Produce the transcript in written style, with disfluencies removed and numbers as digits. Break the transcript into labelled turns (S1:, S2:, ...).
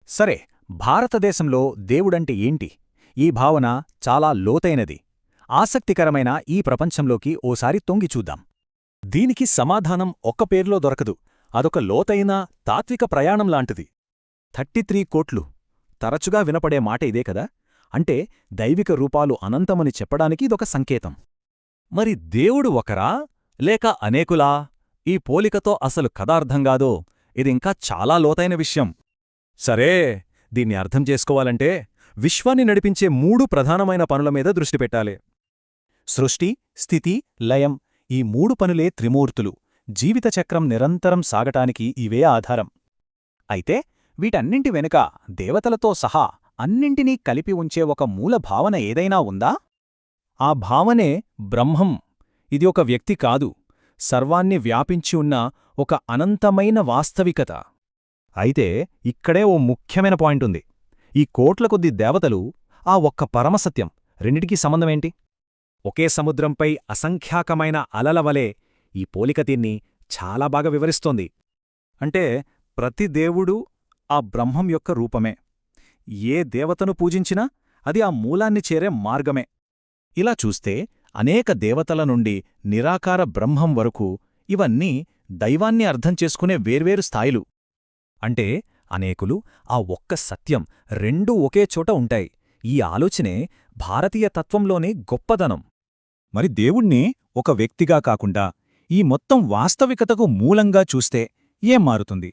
S1: సరే, భారతదేశంలో దేవుడంటే ఏంటి? ఈ భావన చాలా లోతైనది. ఆసక్తికరమైన ఈ ప్రపంచంలోకి ఓసారి తొంగిచూద్దాం.
S2: దీనికి సమాధానం ఒక్క పేర్లో దొరకదు. అదొక లోతైన తాత్విక ప్రయాణంలాంటిది.
S1: 33 కోట్లు. తరచుగా వినపడే మాట ఇదే కదా? అంటే దైవిక రూపాలు అనంతమని చెప్పడానికి ఇదొక సంకేతం.
S2: మరి దేవుడు ఒకరా లేక అనేకులా? ఈ పోలికతో అసలు కథ అర్థంగాదో. ఇదింకా చాలా లోతైన విషయం. సరే, దీన్ని అర్థం చేసుకోవాలంటే విశ్వాన్ని నడిపించే 3 ప్రధానమైన పనుల మీద దృష్టి పెట్టాలి.
S1: సృష్టి, స్థితి, లయం. ఈ 3 పనులే త్రిమూర్తులు. జీవితచక్రం నిరంతరం సాగటానికి ఇవే ఆధారం. అయితే వీటన్నింటి వెనుక దేవతలతో సహా అన్నింటినీ కలిపి ఉంచే ఒక మూల భావన ఏదైనా ఉందా? ఆ భావనే బ్రహ్మం. ఇది ఒక వ్యక్తి కాదు, సర్వాన్ని వ్యాపించి ఉన్న ఒక అనంతమైన వాస్తవికత. అయితే ఇక్కడే ఓ ముఖ్యమైన పాయింటుంది. ఈ కోట్ల కొద్ది దేవతలు, ఆ ఒక్క పరమసత్యం, రెండిటికీ సంబంధమేంటి? ఒకే సముద్రంపై అసంఖ్యాకమైన అలలవలే ఈ పోలిక దీన్ని చాలా బాగా వివరిస్తోంది. అంటే ప్రతి దేవుడూ ఆ బ్రహ్మం యొక్క రూపమే. ఏ దేవతను పూజించినా అది ఆ మూలాన్ని చేరే మార్గమే. ఇలా చూస్తే అనేక దేవతల నుండి నిరాకార బ్రహ్మం వరకు ఇవన్నీ దైవాన్ని అర్థం చేసుకునే వేర్వేరు స్థాయిలు. అంటే అనేకులు, ఆ ఒక్క సత్యం రెండూ ఒకే చోట ఉంటాయి. ఈ ఆలోచనే భారతీయ తత్వంలోని గొప్పదనం. మరి దేవుణ్ణి ఒక వ్యక్తిగా కాకుండా ఈ మొత్తం వాస్తవికతకు మూలంగా చూస్తే ఏం మారుతుంది?